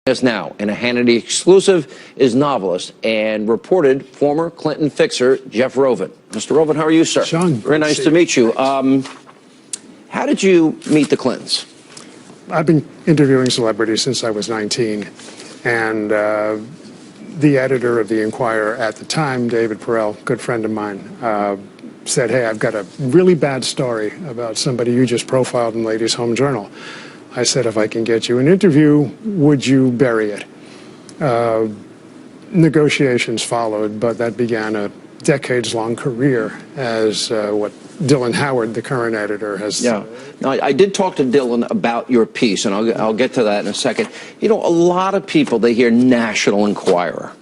Us now in a Hannity exclusive is novelist and reported former Clinton fixer Jeff Rovin. Mr. Rovin, how are you, sir? Sean, very nice to meet you. How did you meet the Clintons? I've been interviewing celebrities since I was 19, and the editor of the Enquirer at the time, David Perell, good friend of mine, said, "Hey, I've got a really bad story about somebody you just profiled in Ladies' Home Journal." I said, "If I can get you an interview, would you bury it?" Negotiations followed, but that began a decades-long career as what Dylan Howard, the current editor, has. Yeah. Now, I did talk to Dylan about your piece, and I'll get to that in a second. You know, a lot of people, they hear National Enquirer.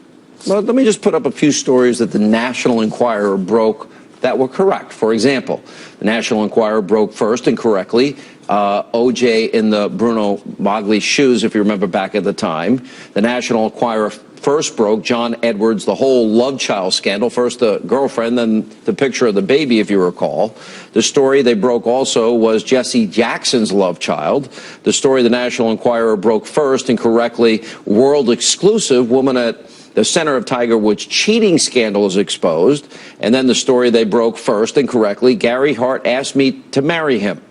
Well, let me just put up a few stories that the National Enquirer broke that were correct. For example, the National Enquirer broke first and correctly OJ in the Bruno Magli shoes, if you remember back at the time. The National Enquirer first broke John Edwards, the whole love child scandal. First the girlfriend, then the picture of the baby, if you recall. The story they broke also was Jesse Jackson's love child. The story the National Enquirer broke first and correctly, world exclusive, woman at the center of Tiger Woods' cheating scandal is exposed. And then the story they broke first and correctly, Gary Hart asked me to marry him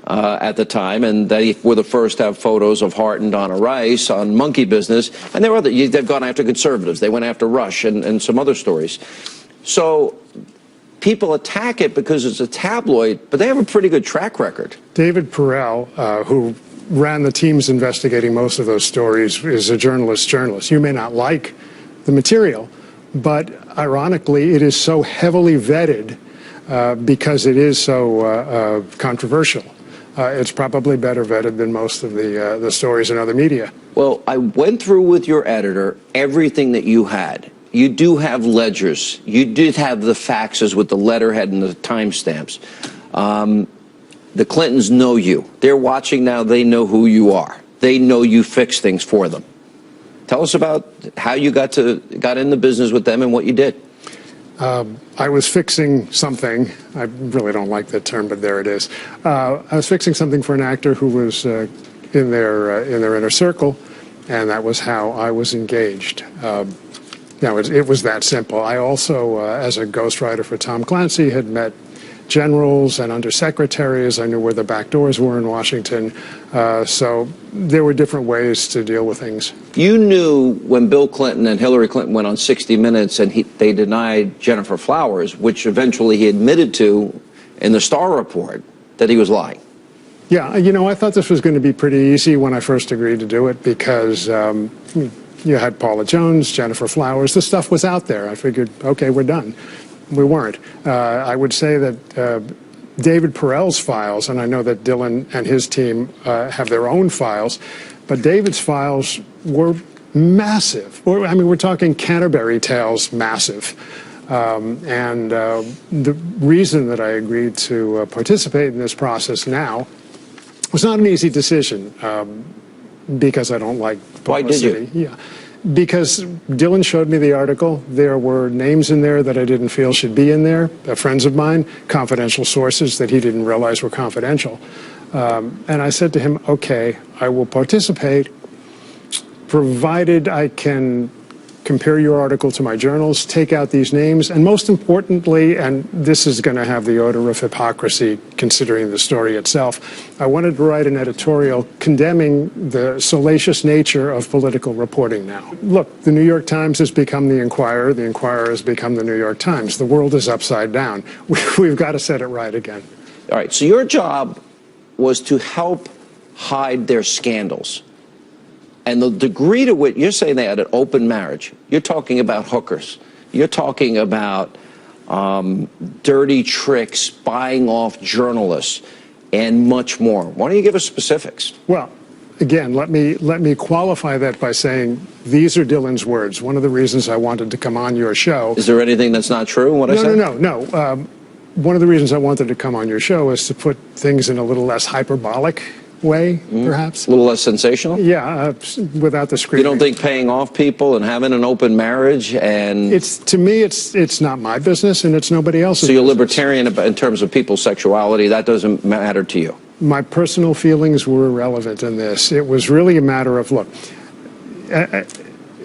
at the time, and they were the first to have photos of Hart and Donna Rice on Monkey Business. And there were other, they've gone after conservatives. They went after Rush and some other stories. So people attack it because it's a tabloid, but they have a pretty good track record. David Perell, who ran the teams investigating most of those stories, is a journalist. You may not like the material, but ironically, it is so heavily vetted because it is so controversial. It's probably better vetted than most of the stories in other media. Well, I went through with your editor everything that you had. You do have ledgers. You did have the faxes with the letterhead and the timestamps. The Clintons know you. They're watching now. They know who you are. They know you fix things for them. Tell us about how you got in the business with them and what you did. I was fixing something. I really don't like that term, but there it is. I was fixing something for an actor who was in their inner circle, and that was how I was engaged. Now, it was that simple. I also, as a ghostwriter for Tom Clancy, had met generals and undersecretaries. I knew where the back doors were in Washington. So there were different ways to deal with things. You knew when Bill Clinton and Hillary Clinton went on 60 Minutes and they denied Jennifer Flowers, which eventually he admitted to in the Starr report, that he was lying. Yeah, you know, I thought this was going to be pretty easy when I first agreed to do it because you had Paula Jones, Jennifer Flowers. The stuff was out there. I figured, okay, we're done. We weren't. I would say that David Perell's files, and I know that Dylan and his team have their own files, but David's files were massive. I mean, we're talking Canterbury Tales massive. And the reason that I agreed to participate in this process now was not an easy decision because I don't like publicity. Why did you? Yeah. Because Dylan showed me the article. There were names in there that I didn't feel should be in there, friends of mine, confidential sources that he didn't realize were confidential. And I said to him, okay, I will participate, provided I can compare your article to my journals, take out these names, and most importantly, and this is going to have the odor of hypocrisy considering the story itself, I wanted to write an editorial condemning the salacious nature of political reporting now. Look, the New York Times has become the Enquirer has become the New York Times. The world is upside down. We've got to set it right again. All right, so your job was to help hide their scandals. And the degree to which you're saying they had an open marriage, you're talking about hookers, you're talking about dirty tricks, spying off journalists, and much more. Why don't you give us specifics? Well, again, let me qualify that by saying these are Dylan's words. One of the reasons I wanted to come on your show. Is there anything that's not true in what I said? No. One of the reasons I wanted to come on your show is to put things in a little less hyperbolic way, perhaps. A little less sensational? Yeah, without the screaming. You don't think paying off people and having an open marriage and... To me, it's not my business and it's nobody else's So you're business. libertarian in terms of people's sexuality. That doesn't matter to you? My personal feelings were irrelevant in this. It was really a matter of, look,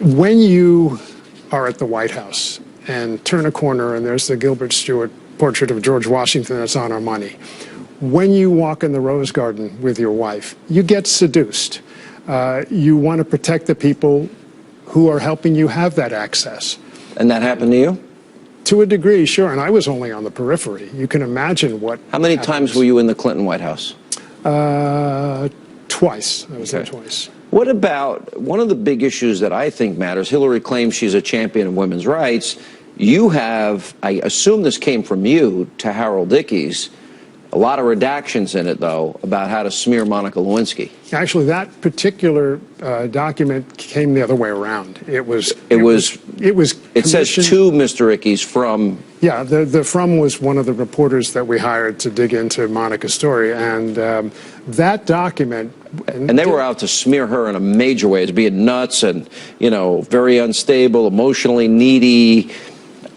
when you are at the White House and turn a corner and there's the Gilbert Stuart portrait of George Washington that's on our money, when you walk in the Rose Garden with your wife, you get seduced. You want to protect the people who are helping you have that access. And that happened to you? To a degree, sure, and I was only on the periphery. You can imagine what How many happens. times were you in the Clinton White House? Twice. I was there twice. What about one of the big issues that I think matters? Hillary claims she's a champion of women's rights. You have, I assume this came from you to Harold Ickes, a lot of redactions in it, though, about how to smear Monica Lewinsky. Actually, that particular document came the other way around. It says to Mr. Ickes from. Yeah, the from was one of the reporters that we hired to dig into Monica's story, and that document. And they were out to smear her in a major way as being nuts and, very unstable, emotionally needy.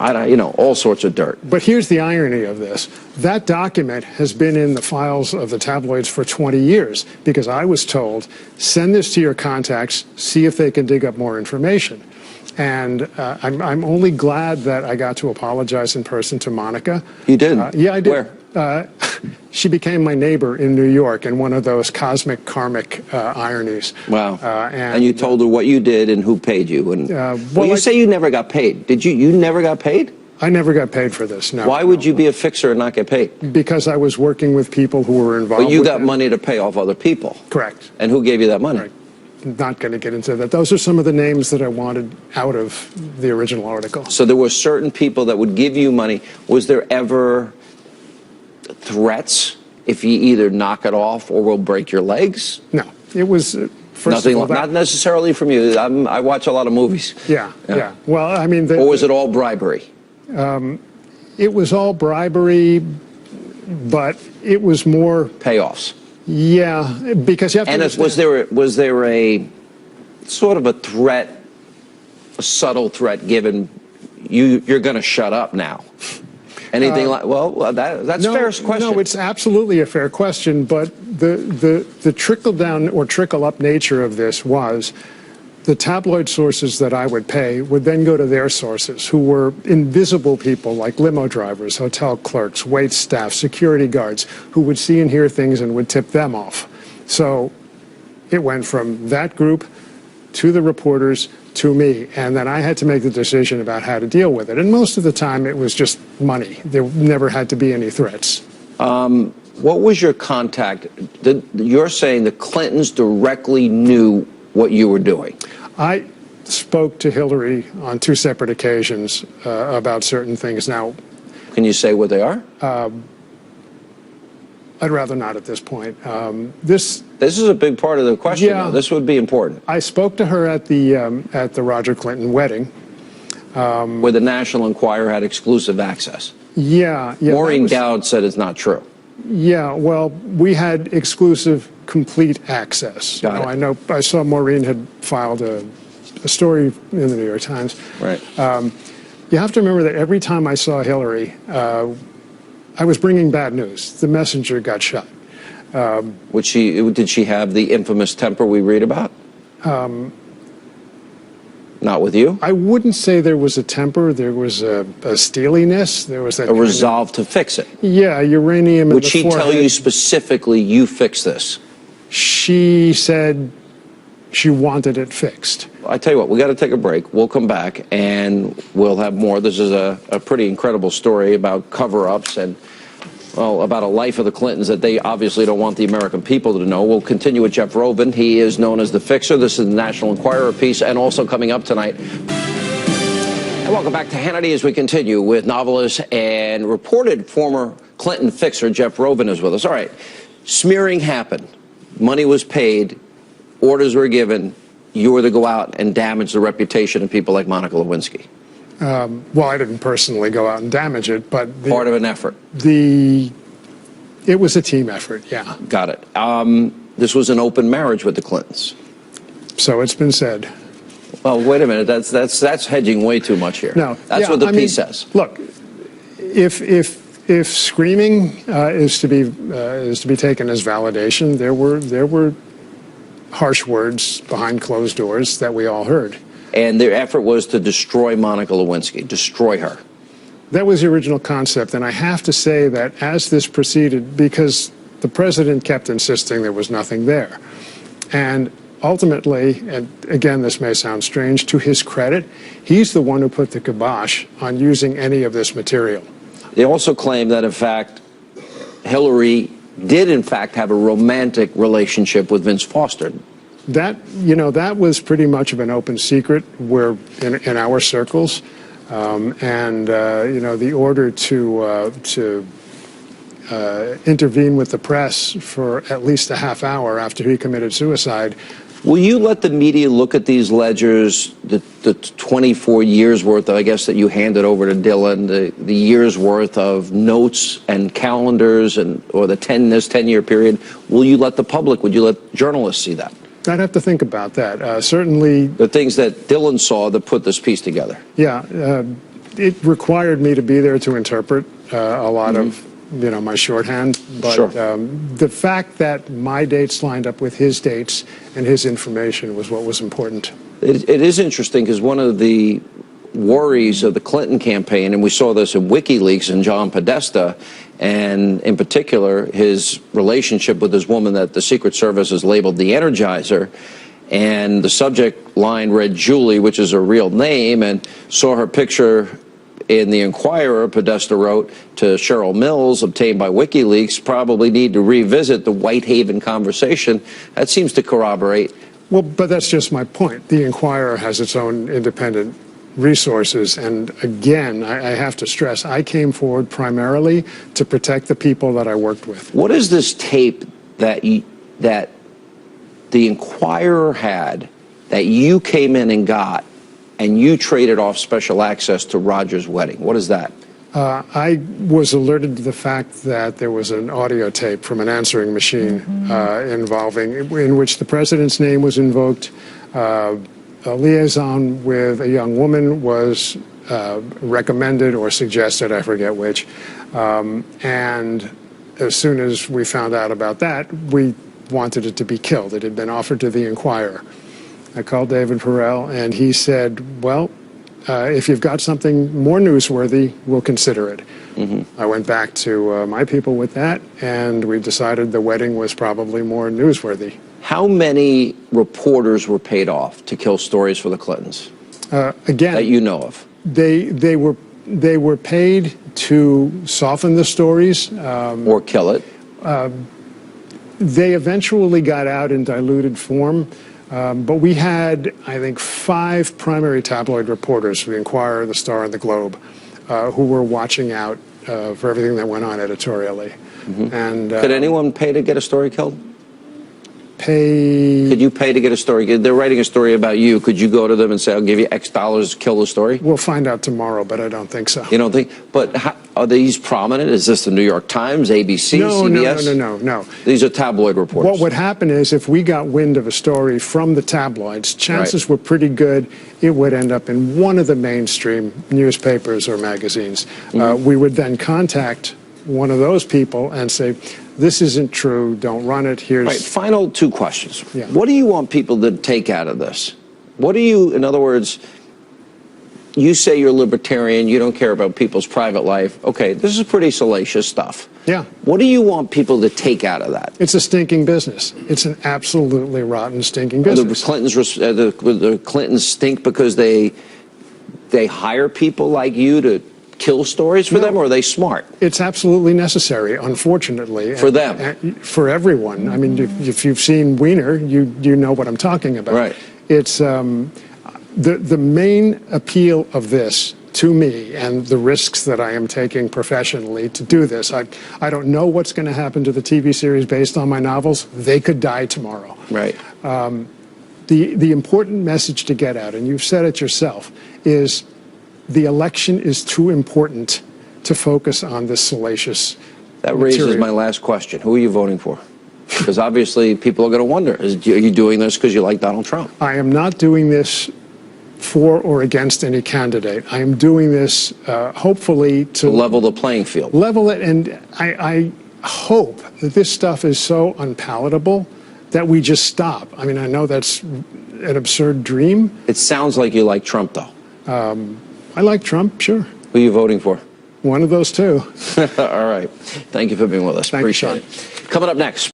All sorts of dirt. But here's the irony of this. That document has been in the files of the tabloids for 20 years because I was told, send this to your contacts, see if they can dig up more information. And I'm only glad that I got to apologize in person to Monica. You did? Yeah, I did. Where? She became my neighbor in New York in one of those cosmic karmic ironies. Wow. And you told her what you did and who paid you. And you say you never got paid. Did you? You never got paid? I never got paid for this, no. Why would you be a fixer and not get paid? Because I was working with people who were involved. But you got money to pay off other people. Correct. And who gave you that money? Right. Not going to get into that. Those are some of the names that I wanted out of the original article. So there were certain people that would give you money. Was there ever threats if you either knock it off or we'll break your legs? No. It was, first Nothing, of all, not necessarily from you. I watch a lot of movies. Yeah. Well, I mean... Or was it all bribery? It was all bribery, but it was more... Payoffs. Yeah, because you have to understand. Was there a sort of a threat, a subtle threat given, you're going to shut up now? Anything like, that's a fair question. No, it's absolutely a fair question, but the trickle-down or trickle-up nature of this was the tabloid sources that I would pay would then go to their sources, who were invisible people like limo drivers, hotel clerks, wait staff, security guards, who would see and hear things and would tip them off. So it went from that group to the reporters to me, and then I had to make the decision about how to deal with it. And most of the time it was just money. There never had to be any threats. What was your contact? You're saying the Clintons directly knew what you were doing? I spoke to Hillary on 2 separate occasions about certain things. Now, can you say what they are? I'd rather not at this point. This is a big part of the question. Yeah, this would be important. I spoke to her at the Roger Clinton wedding, where the National Enquirer had exclusive access. Yeah. Maureen Dowd said it's not true. Yeah, well, we had exclusive, complete access. I know. I saw Maureen had filed a story in the New York Times. Right. You have to remember that every time I saw Hillary, I was bringing bad news. The messenger got shot. Did she have the infamous temper we read about? Not with you? I wouldn't say there was a temper. There was a steeliness. There was a resolve to fix it. Yeah, uranium in the Would she tell you specifically, you fix this? She said she wanted it fixed. I tell you what, we got to take a break. We'll come back and we'll have more. This is a pretty incredible story about cover-ups and, well, about a life of the Clintons that they obviously don't want the American people to know. We'll continue with Jeff Rovin. He is known as the Fixer. This is the National Enquirer piece, and also coming up tonight. And welcome back to Hannity as we continue with novelist and reported former Clinton fixer Jeff Rovin is with us. All right, smearing happened. Money was paid. Orders were given. You were to go out and damage the reputation of people like Monica Lewinsky. Well, I didn't personally go out and damage it, but... Part of an effort. It was a team effort, yeah. Got it. This was an open marriage with the Clintons. So it's been said. Well, wait a minute. That's hedging way too much here. No. That's what the piece says. Look, if screaming is to be taken as validation, there were harsh words behind closed doors that we all heard. And their effort was to destroy Monica Lewinsky, destroy her. That was the original concept, and I have to say that as this proceeded, because the president kept insisting there was nothing there, and ultimately, and again, this may sound strange, to his credit, he's the one who put the kibosh on using any of this material. They also claim that, in fact, Hillary did, in fact, have a romantic relationship with Vince Foster. That, you know, that was pretty much of an open secret. We're in our circles. You know, the order to intervene with the press for at least a half hour after he committed suicide. Will you let the media look at these ledgers, the 24 years worth, I guess, that you handed over to Dylan, the years worth of notes and calendars, or this 10-year period? Will you let the public, would you let journalists see that? I'd have to think about that. Certainly. The things that Dylan saw that put this piece together. Yeah, it required me to be there to interpret a lot of, you know, my shorthand. But Sure. The fact that my dates lined up with his dates and his information was what was important. It is interesting because one of the worries of the Clinton campaign, and we saw this in WikiLeaks and John Podesta, and in particular his relationship with this woman that the Secret Service has labeled the Energizer, and the subject line read Julie, which is her real name, and saw her picture in the Enquirer. Podesta wrote to Cheryl Mills, obtained by WikiLeaks, probably need to revisit the Whitehaven conversation. That seems to corroborate. Well, but that's just my point. The Enquirer has its own independent resources, and again, I have to stress, I came forward primarily to protect the people that I worked with. What is this tape that the Enquirer had that you came in and got, and you traded off special access to Roger's wedding? What is that? I was alerted to the fact that there was an audio tape from an answering machine in which the president's name was invoked. A liaison with a young woman was recommended or suggested, I forget which. And as soon as we found out about that, we wanted it to be killed. It had been offered to the Enquirer. I called David Perel, and he said, well, if you've got something more newsworthy, we'll consider it. I went back to my people with that, and we decided the wedding was probably more newsworthy. How many reporters were paid off to kill stories for the Clintons? Again, that you know of? They were paid to soften the stories. Or kill it. They eventually got out in diluted form. But we had, I think, 5 primary tabloid reporters for the Enquirer, the Star, and the Globe who were watching out for everything that went on editorially. And could anyone pay to get a story killed? Pay? Could you pay to get a story? They're writing a story about you. Could you go to them and say, I'll give you X dollars to kill the story? We'll find out tomorrow, but I don't think so. You don't think? But how, are these prominent? Is this the New York Times, ABC, CBS? No. These are tabloid reporters. What would happen is if we got wind of a story from the tabloids, chances were pretty good it would end up in one of the mainstream newspapers or magazines. We would then contact one of those people and say, this isn't true, don't run it, here's... Right, final 2 questions. Yeah. What do you want people to take out of this? What do you, in other words, you say you're libertarian, you don't care about people's private life. Okay, this is pretty salacious stuff. Yeah. What do you want people to take out of that? It's a stinking business. It's an absolutely rotten, stinking business. The Clintons stink because they hire people like you to kill stories for them, or are they smart? It's absolutely necessary, unfortunately. For them? For everyone. I mean, if you've seen Wiener, you know what I'm talking about. Right. It's the main appeal of this to me, and the risks that I am taking professionally to do this. I don't know what's going to happen to the TV series based on my novels. They could die tomorrow. Right. The important message to get out, and you've said it yourself, is the election is too important to focus on this salacious That raises material. my last question. Who are you voting for? Because obviously people are going to wonder, are you doing this because you like Donald Trump? I am not doing this for or against any candidate. I am doing this hopefully to level the playing field. Level it, and I hope that this stuff is so unpalatable that we just stop. I mean, I know that's an absurd dream. It sounds like you like Trump, though. I like Trump, sure. Who are you voting for? One of those two. All right. Thank you for being with us. Thank you, Appreciate Sean. it. Coming up next.